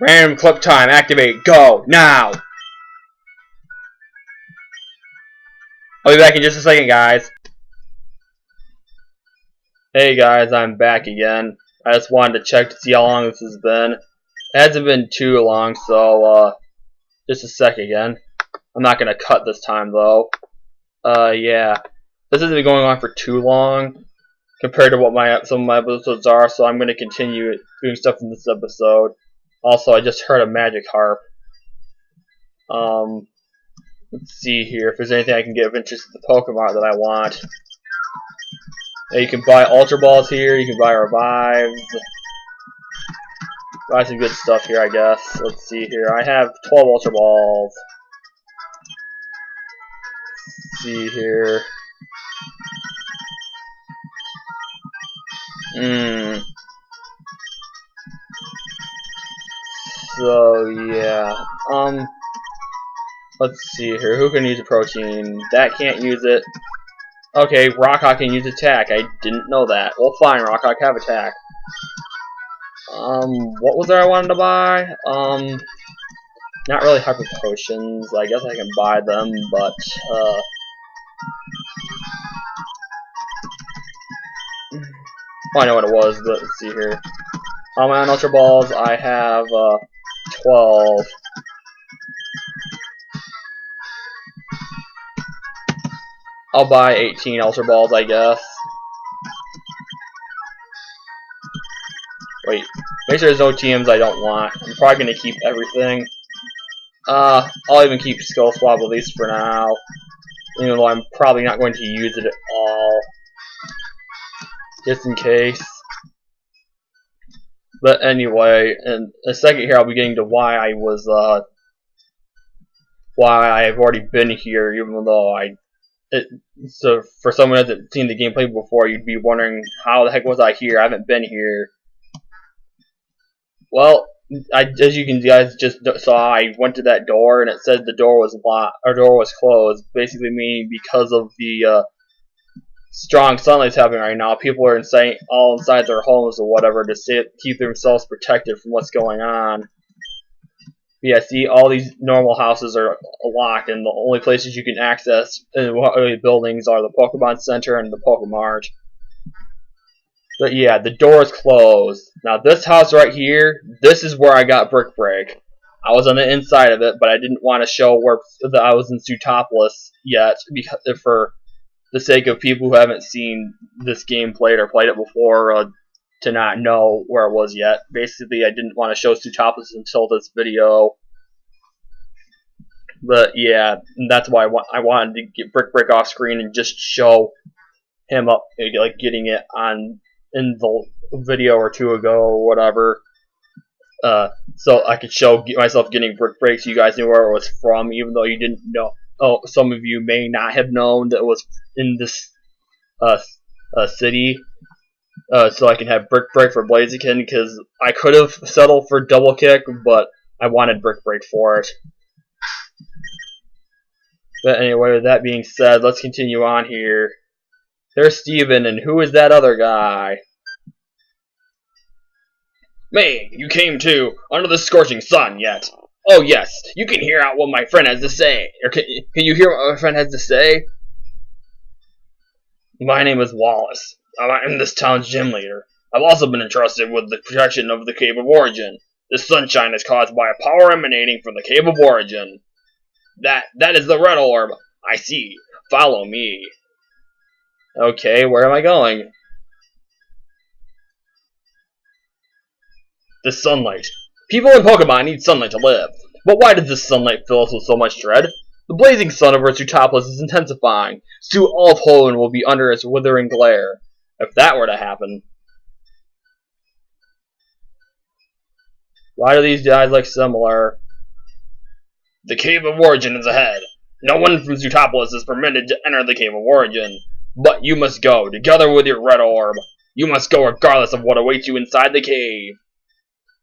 Random clip time, activate, go, now! I'll be back in just a second, guys. Hey guys, I'm back again. I just wanted to check to see how long this has been. It hasn't been too long, so just a sec again. I'm not gonna cut this time though. Yeah. This hasn't been going on for too long compared to what some of my episodes are, so I'm gonna continue doing stuff in this episode. Also, I just heard a magic harp. Let's see here if there's anything I can get of interest in the Pokemon that I want. Now you can buy Ultra Balls here, you can buy Revives. Buy some good stuff here, I guess. Let's see here. I have 12 Ultra Balls. Let's see here. So, yeah. Let's see here. Who can use a protein? That can't use it. Okay, Rockhawk can use attack. I didn't know that. Well, fine, Rockhawk, have attack. What was there I wanted to buy? Not really hyper potions. I guess I can buy them, but, I know what it was, but let's see here. On my Ultra Balls, I have, 12. I'll buy 18 Ultra Balls, I guess. Wait, make sure there's no TMs I don't want. I'm probably going to keep everything. I'll even keep Skull Swab at least for now. Even though I'm probably not going to use it at all. Just in case. But anyway, in a second here I'll be getting to why I've already been here, even though so for someone who hasn't seen the gameplay before, you'd be wondering how the heck was I here? I haven't been here. Well, as you guys just saw, I went to that door and it said the door was locked, or door was closed. Basically meaning because of the strong sunlight's happening right now, people are all inside their homes or whatever to keep themselves protected from what's going on. Yeah, see, all these normal houses are locked, and the only places you can access buildings are the Pokemon Center and the Pokemart. But yeah, the door is closed. Now this house right here, this is where I got Brick Break. I was on the inside of it, but I didn't want to show that I was in Zootopolis yet, because for the sake of people who haven't seen this game played or played it before, to not know where it was yet. Basically, I didn't want to show Zootopolis until this video. But yeah, that's why I wanted to get Brick Break off screen and just show him up, like getting it in the video or two ago or whatever. So I could show myself getting Brick Break so you guys knew where it was from, even though you didn't know. Oh, some of you may not have known that it was in this city. So I can have Brick Break for Blaziken, because I could have settled for Double Kick, but I wanted Brick Break for it. But anyway, with that being said, let's continue on here. There's Steven, and who is that other guy? May, you came too, under the scorching sun yet. Oh yes, you can hear out what my friend has to say. Or can you hear what my friend has to say? My name is Wallace. I'm this town's gym leader. I've also been entrusted with the protection of the Cave of Origin. This sunshine is caused by a power emanating from the Cave of Origin. That is the red orb. I see. Follow me. Okay, where am I going? The sunlight. People in Pokemon need sunlight to live. But why does this sunlight fill us with so much dread? The blazing sun over Zootopolis is intensifying. Soon all of Hoenn will be under its withering glare. If that were to happen. Why do these guys look similar? The Cave of Origin is ahead. No one from Zootopolis is permitted to enter the Cave of Origin. But you must go, together with your red orb. You must go regardless of what awaits you inside the cave.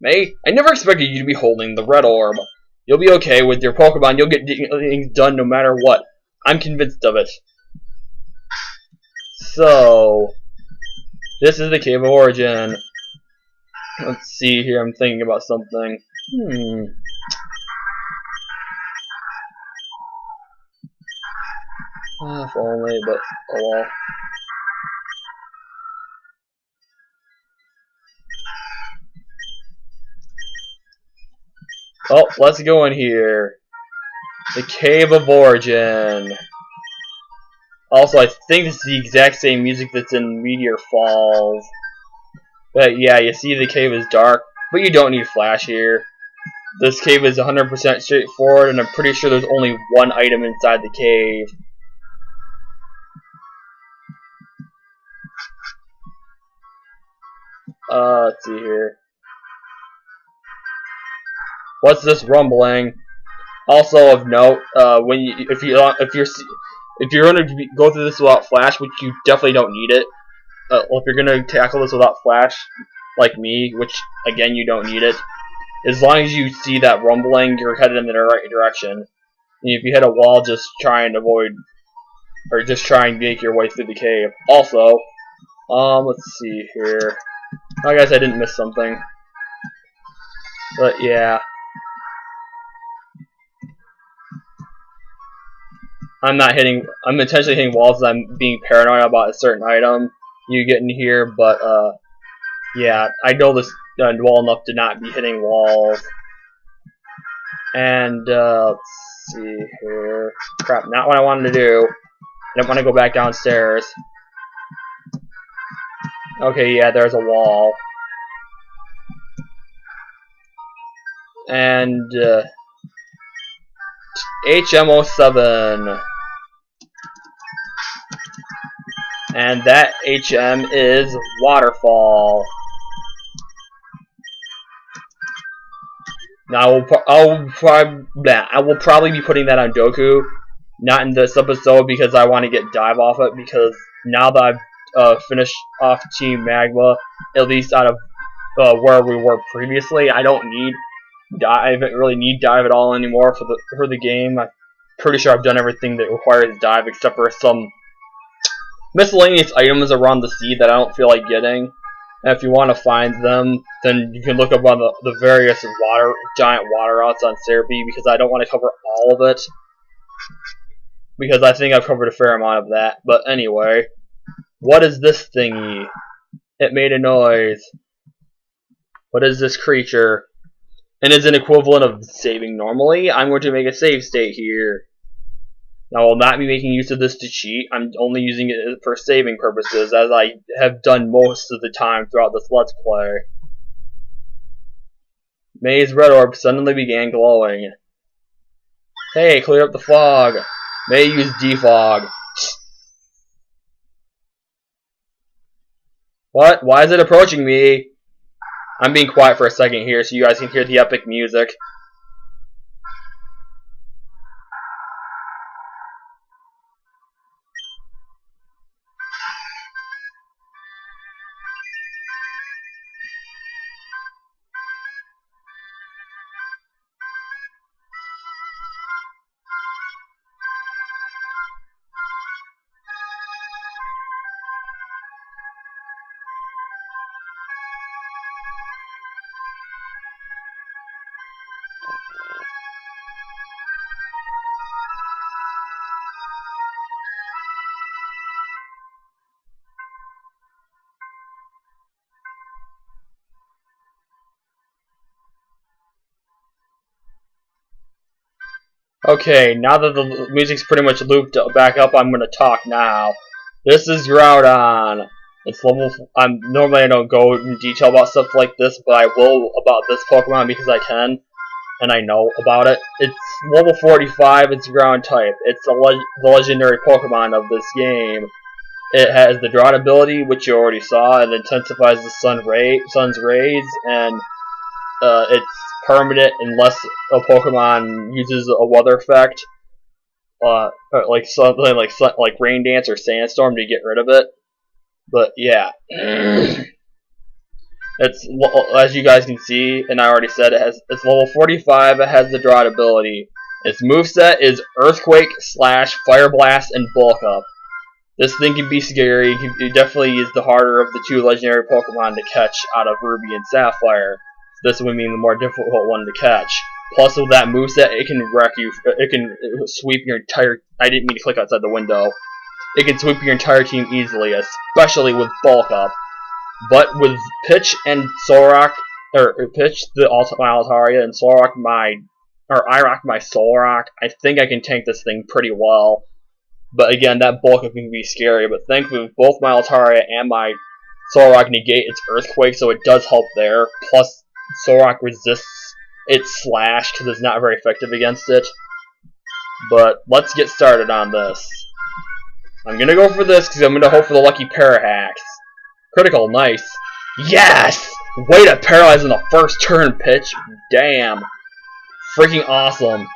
May, I never expected you to be holding the red orb. You'll be okay with your Pokemon. You'll get things done no matter what. I'm convinced of it. So, this is the Cave of Origin. Let's see here, I'm thinking about something. If only, but oh well. Oh, let's go in here. The Cave of Origin. Also, I think it's the exact same music that's in Meteor Falls. But yeah, you see the cave is dark, but you don't need flash here. This cave is 100% straightforward, and I'm pretty sure there's only one item inside the cave. Let's see here. What's this rumbling? Also of note, if you're going to go through this without flash, which you definitely don't need it. If you're going to tackle this without flash, like me, which again you don't need it, as long as you see that rumbling, you're headed in the right direction. And if you hit a wall, just try and avoid, or just try and make your way through the cave. Also, let's see here. I guess I didn't miss something, but yeah. I'm intentionally hitting walls as I'm being paranoid about a certain item you get in here, but yeah, I know this well enough to not be hitting walls. And let's see here. Crap, not what I wanted to do. I didn't want to go back downstairs. Okay, yeah, there's a wall. And HM07. And that HM is Waterfall. Now I will probably be putting that on Doku, not in this episode because I want to get Dive off it, because now that I've finished off Team Magma, at least out of where we were previously, I don't really need Dive at all anymore for the game. I'm pretty sure I've done everything that requires Dive except for some miscellaneous items around the sea that I don't feel like getting. And if you want to find them, then you can look up on the various giant water routes on Cerebi, because I don't want to cover all of it, because I think I've covered a fair amount of that. But anyway, what is this thingy? It made a noise. What is this creature? And is an equivalent of saving normally. I'm going to make a save state here. Now, I will not be making use of this to cheat. I'm only using it for saving purposes, as I have done most of the time throughout this Let's Play. May's red orb suddenly began glowing. Hey, clear up the fog. May use defog. What? Why is it approaching me? I'm being quiet for a second here so you guys can hear the epic music. Okay, now that the music's pretty much looped back up, I'm gonna talk now. This is Groudon. It's level. Normally I don't go in detail about stuff like this, but I will about this Pokemon because I can, and I know about it. It's level 45. It's ground type. It's the legendary Pokemon of this game. It has the Drought ability, which you already saw. It intensifies the sun's rays, and it's permanent unless a Pokemon uses a weather effect, like something like Rain Dance or Sandstorm to get rid of it. But yeah, it's, as you guys can see, and I already said, it's level 45. It has the Drought ability. Its moveset is Earthquake, Slash, Fire Blast, and Bulk Up. This thing can be scary. It definitely is the harder of the two legendary Pokemon to catch out of Ruby and Sapphire. This would mean the more difficult one to catch. Plus, with that moveset, it can wreck you. It can sweep your entire. I didn't mean to click outside the window. It can sweep your entire team easily, especially with bulk up. But with Pitch and Solrock, or Pitch my Altaria and Solrock Irock my Solrock, I think I can tank this thing pretty well. But again, that bulk up can be scary. But thankfully, both my Altaria and my Solrock negate its Earthquake, so it does help there. Plus, Solrock resists its Slash because it's not very effective against it. But let's get started on this. I'm gonna go for this because I'm gonna hope for the lucky Parahax. Critical, nice. Yes! Way to paralyze in the first turn, Pitch. Damn. Freaking awesome.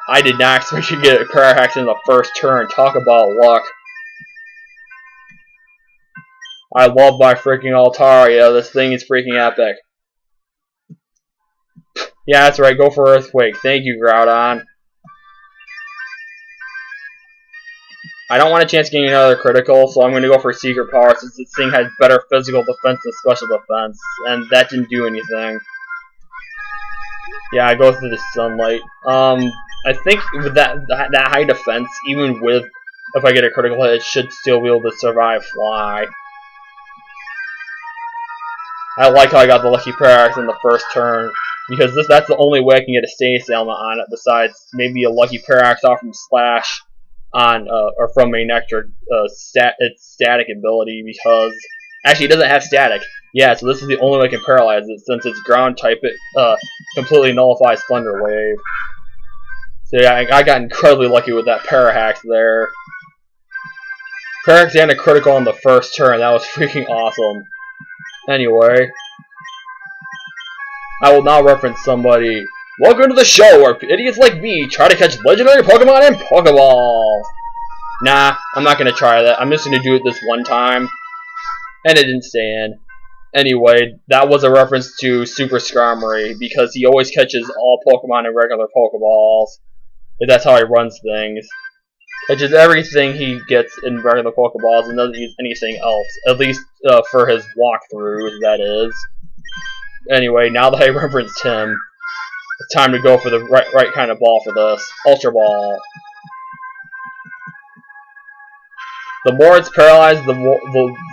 I did not expect you to get a Parahax in the first turn. Talk about luck. I love my freaking Altaria. This thing is freaking epic. Yeah, that's right. Go for Earthquake. Thank you, Groudon. I don't want a chance of getting another critical, so I'm going to go for Secret Power since this thing has better physical defense than special defense. And that didn't do anything. Yeah, I go through the Sunlight. I think with that high defense, even with if I get a critical hit, it should still be able to survive Fly. I like how I got the lucky Parahax in the first turn, because that's the only way I can get a Stasis Ailment on it, besides maybe a lucky Parahax off from Slash on or from a Nectar its static ability, because actually it doesn't have static. Yeah, so this is the only way I can paralyze it, since it's ground type. It completely nullifies Thunder Wave. So yeah, I got incredibly lucky with that Parahax there. Parahax and a critical on the first turn. That was freaking awesome. Anyway, I will now reference somebody. Welcome to the show where idiots like me try to catch legendary Pokemon in Pokeballs. Nah, I'm not going to try that. I'm just going to do it this one time. And it didn't stay in. Anyway, that was a reference to Super Skarmory, because he always catches all Pokemon in regular Pokeballs. That's how he runs things. Catches everything he gets in regular Pokeballs and doesn't use anything else. At least for his walkthroughs, that is. Anyway, now that I referenced him, it's time to go for the right kind of ball for this. Ultra Ball. The more it's paralyzed, the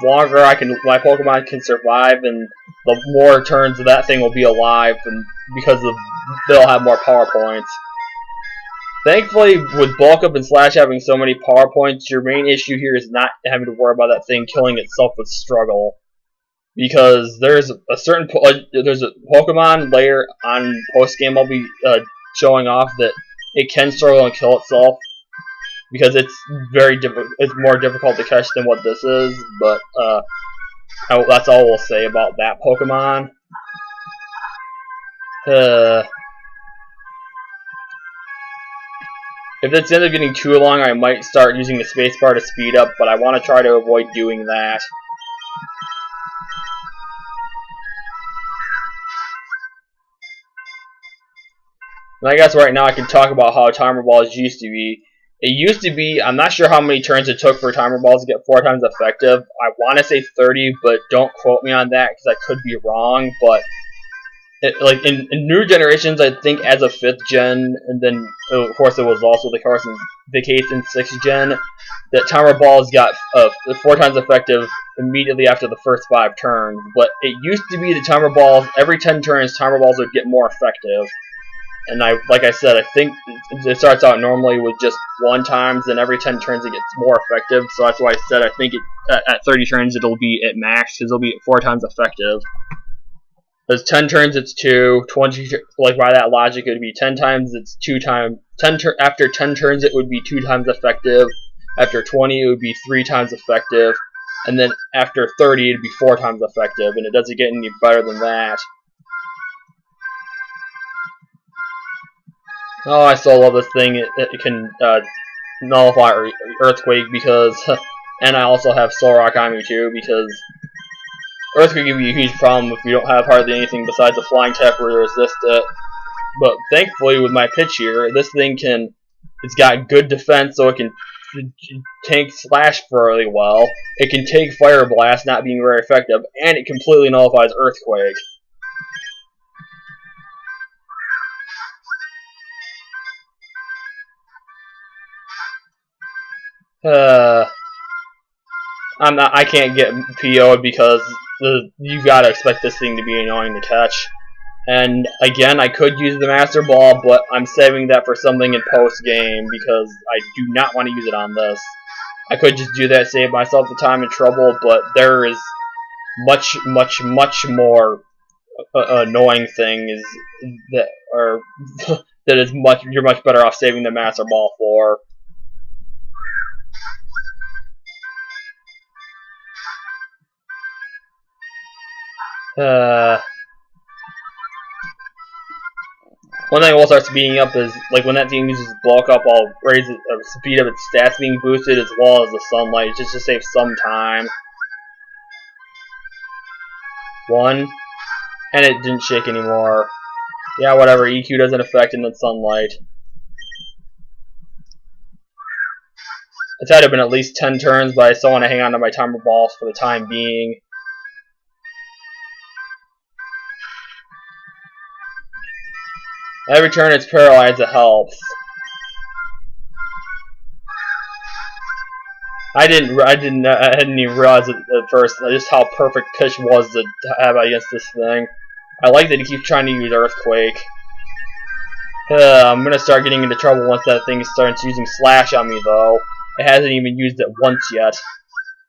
longer my Pokemon can survive, and the more turns that thing will be alive, and because they'll have more power points. Thankfully, with Bulk Up and Slash having so many power points, your main issue here is not having to worry about that thing killing itself with struggle. Because there's a Pokemon later on post-game I'll be showing off that it can struggle and kill itself. Because it's it's more difficult to catch than what this is, but that's all we'll say about that Pokemon. If this ends up getting too long, I might start using the spacebar to speed up, but I want to try to avoid doing that. And I guess right now I can talk about how Timer Balls used to be. It used to be, I'm not sure how many turns it took for Timer Balls to get 4 times effective. I want to say 30, but don't quote me on that because I could be wrong. But like in newer generations, I think as a 5th gen, and then of course it was also the case in 6th gen, that Timer Balls got 4 times effective immediately after the first 5 turns. But it used to be the Timer Balls, every 10 turns, Timer Balls would get more effective. And like I said, I think it starts out normally with just 1 times, and every 10 turns it gets more effective. So that's why I said I think at 30 turns it'll be at max, because it'll be 4 times effective. Because 10 turns it's 2, 20, like by that logic it would be 10 times it's 2 times. After 10 turns it would be 2 times effective. After 20 it would be 3 times effective. And then after 30 it'd be 4 times effective, and it doesn't get any better than that. Oh, I still love this thing. It can nullify Earthquake because, and I also have Solrock on me too, because Earthquake can be a huge problem if you don't have hardly anything besides a Flying Tap to resist it. But thankfully with my pitch here, this thing it's got good defense, so it can tank Slash fairly well. It can take Fire Blast, not being very effective, and it completely nullifies Earthquake. Uh, I can't get PO'd because you gotta expect this thing to be annoying to catch. And again, I could use the Master Ball, but I'm saving that for something in post-game because I do not want to use it on this. I could just do that, save myself the time and trouble, but there is much more annoying thing is that that is you're much better off saving the Master Ball for. One thing I will start speeding up is like when that team uses bulk up, I'll raise it, speed up its stats being boosted as well as the sunlight, just to save some time. 1, and it didn't shake anymore. Yeah, whatever. EQ doesn't affect in the sunlight. It's had to have been at least 10 turns, but I still want to hang on to my timer balls for the time being. Every turn it's paralyzed, it helps. I didn't even realize it at first just how perfect Pitch was to have against this thing. I like that he keeps trying to use Earthquake. I'm gonna start getting into trouble once that thing starts using Slash on me, though. It hasn't even used it once yet.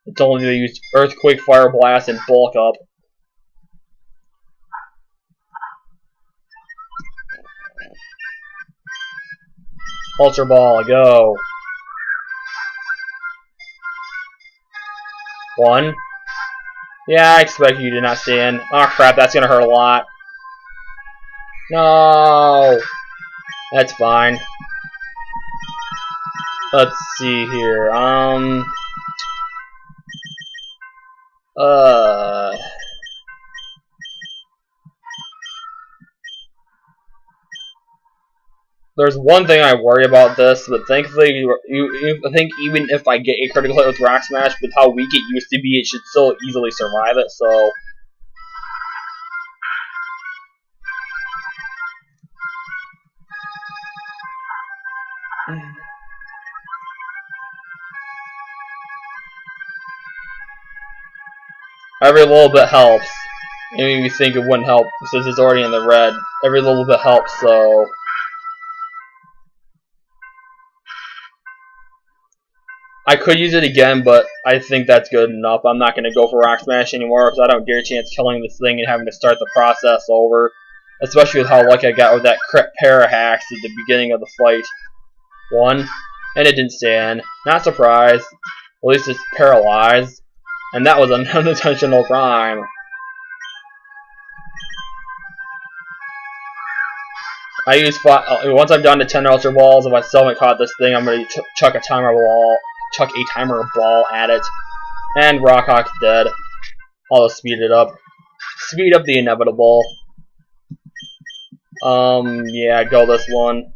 It's only used Earthquake, Fire Blast, and Bulk Up. Ultra Ball, go. 1. Yeah, I expect you to not stay in. Oh crap, that's gonna hurt a lot. No! That's fine. Let's see here. There's one thing I worry about this, but thankfully, I think even if I get a critical hit with Rock Smash, with how weak it used to be, it should still easily survive it, so... Every little bit helps. Maybe you think it wouldn't help, since it's already in the red. Every little bit helps, so... I could use it again, but I think that's good enough. I'm not going to go for Rock Smash anymore because I don't dare chance killing this thing and having to start the process over. Especially with how lucky I got with that crit Parahax at the beginning of the fight. 1, and it didn't stand. Not surprised. At least it's paralyzed. And that was an unintentional crime. I use once I'm down to 10 Ultra Balls, if I still haven't caught this thing, I'm going to chuck a timer ball at it. And Rock Hawk's dead. I'll just speed it up. Speed up the inevitable. Yeah, go this one.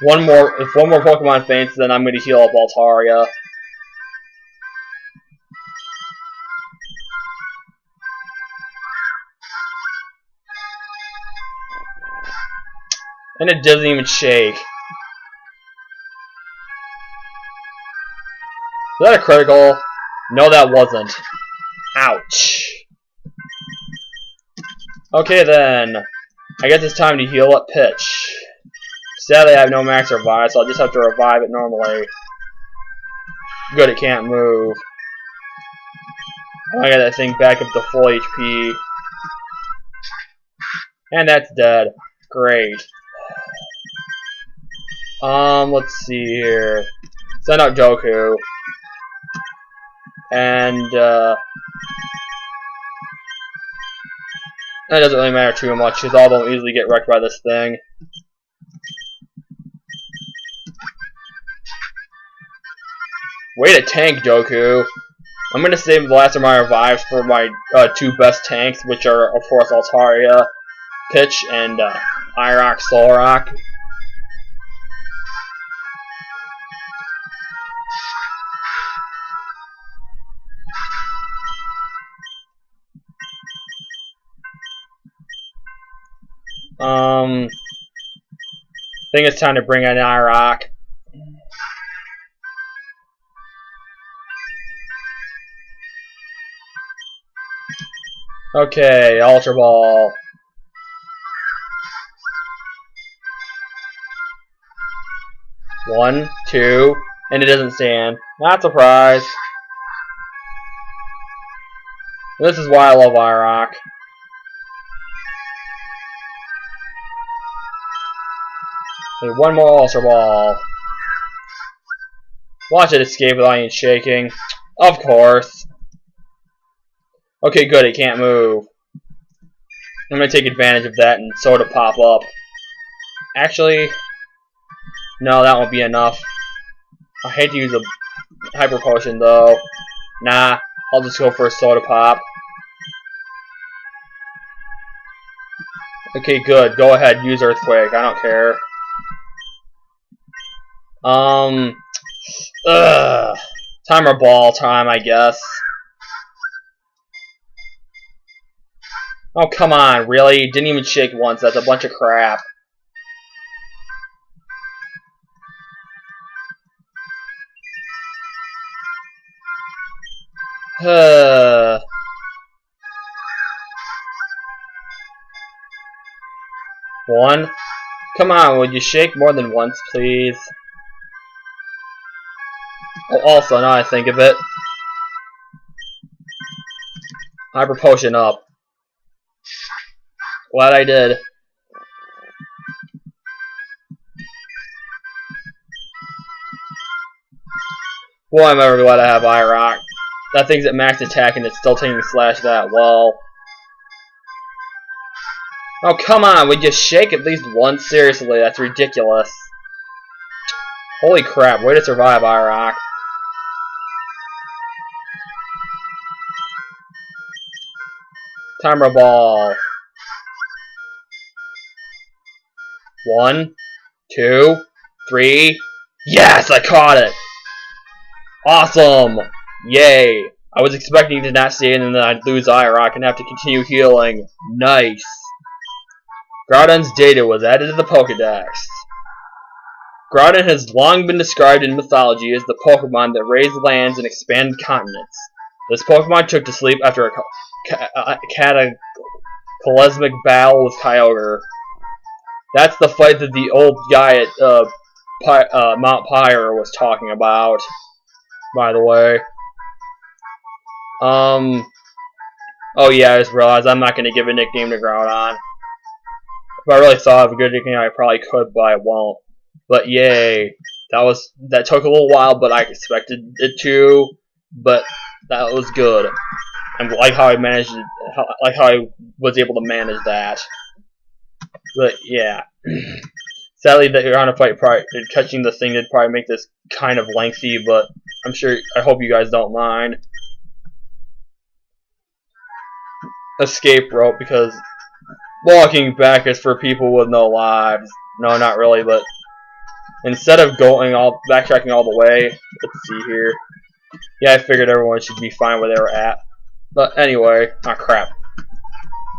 If one more Pokemon faints, then I'm going to heal up Altaria. And it doesn't even shake. Was that a critical? No, that wasn't. Ouch. Okay then. I guess it's time to heal up Pitch. Sadly, I have no max revive, so I'll just have to revive it normally. Good, it can't move. I got that thing back up to full HP. And that's dead. Great. Let's see here. Send out Goku. And, that doesn't really matter too much, because all of them easily get wrecked by this thing. Way to tank, Goku. I'm going to save the last of my revives for my 2 best tanks, which are, of course, Altaria, Pitch, and Irock, Solrock. I think it's time to bring in Irock. Okay, Ultra Ball. One, two, and it doesn't stand. Not surprised. This is why I love IROC. And one more Ultra Ball. Watch it escape without even shaking. Of course. Okay, good, it can't move. I'm gonna take advantage of that and sort of pop up. Actually, no, that won't be enough. I hate to use a Hyper Potion though. Nah, I'll just go for a Soda Pop. Okay, good. Go ahead, use Earthquake. I don't care. Timer ball time, I guess. Oh, come on, really? Didn't even shake once. That's a bunch of crap. One. Come on, would you shake more than once, please? Oh, also, now I think of it. Hyper Potion up. Glad I did. Boy, I'm ever glad I have IROC. That thing's at max attack and it's still taking slash that well. Oh, come on, would you shake at least once? Seriously, that's ridiculous. Holy crap, way to survive, IROC. Timer ball. 1, 2, 3. Yes, I caught it! Awesome! Yay! I was expecting to not stay in and then I'd lose IROC and have to continue healing. Nice! Groudon's data was added to the Pokedex. Groudon has long been described in mythology as the Pokemon that raise lands and expand continents. This Pokemon took to sleep after a cataclysmic battle with Kyogre. That's the fight that the old guy at Mount Pyre was talking about, by the way. Oh yeah, I just realized I'm not going to give a nickname to Groudon. If I really thought of a good nickname, I probably could, but I won't. But yay, that took a little while, but I expected it to. But that was good. I like how I managed it, like how I was able to manage that. But yeah, sadly, that you're on a fight, probably catching the thing did probably make this kind of lengthy, but I hope you guys don't mind. Escape rope, because walking back is for people with no lives. No, not really, but instead of backtracking all the way, let's see here. Yeah, I figured everyone should be fine where they were at. But anyway, oh crap.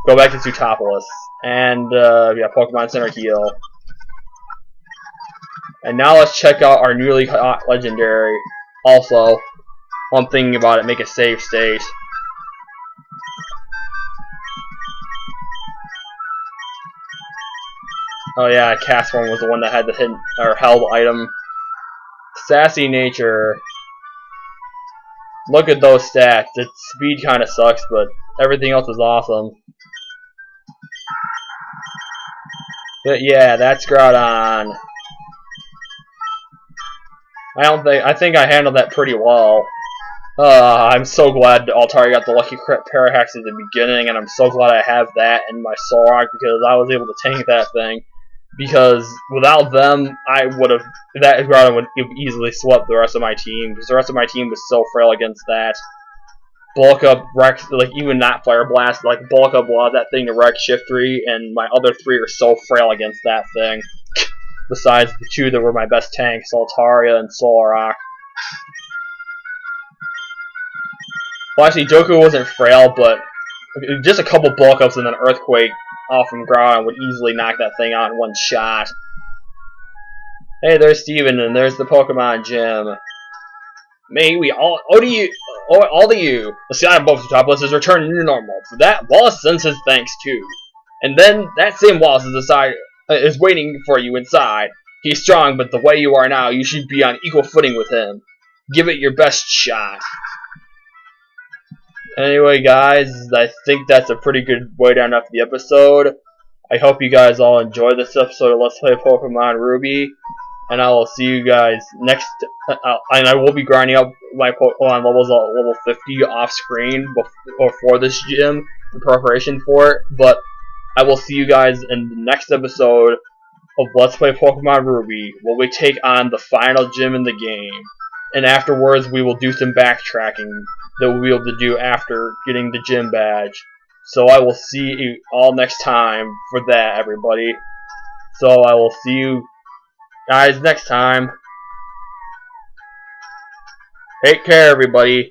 Go back to Sootopolis. And, yeah, Pokemon Center heal. And now let's check out our newly caught legendary. Also, while I'm thinking about it, make a save state. Oh yeah, Castform was the one that had the hidden or held item. Sassy Nature. Look at those stats. Its speed kind of sucks, but everything else is awesome. But yeah, that's Groudon. I think I handled that pretty well. I'm so glad Altaria got the lucky Parahax at the beginning, and I'm so glad I have that in my Solrock because I was able to tank that thing. Because without them, that Groudon would easily swept the rest of my team, because the rest of my team was so frail against that. Bulk Up, Rex, like even not Fire Blast, like Bulk Up allowed that thing to wreck Shiftry, and my other 3 are so frail against that thing. Besides the 2 that were my best tanks, Altaria and Solrock. Well, actually, Joku wasn't frail, but just a couple Bulk Ups and an Earthquake off from Groudon would easily knock that thing out in one shot. Hey, there's Steven, and there's the Pokemon Gym. May we all... all to you. The sky above the topless is returning to normal. For that, Wallace sends his thanks too. And then that same Wallace is waiting for you inside. He's strong, but the way you are now, you should be on equal footing with him. Give it your best shot. Anyway, guys, I think that's a pretty good way to end off the episode. I hope you guys all enjoy this episode of Let's Play Pokemon Ruby. And I will see you guys next. And I will be grinding up my Pokemon levels at level 50 off screen before this gym in preparation for it. But I will see you guys in the next episode of Let's Play Pokemon Ruby, where we take on the final gym in the game. And afterwards, we will do some backtracking that we'll be able to do after getting the gym badge. So I will see you all next time for that, everybody. So I will see you guys next time. Take care, everybody.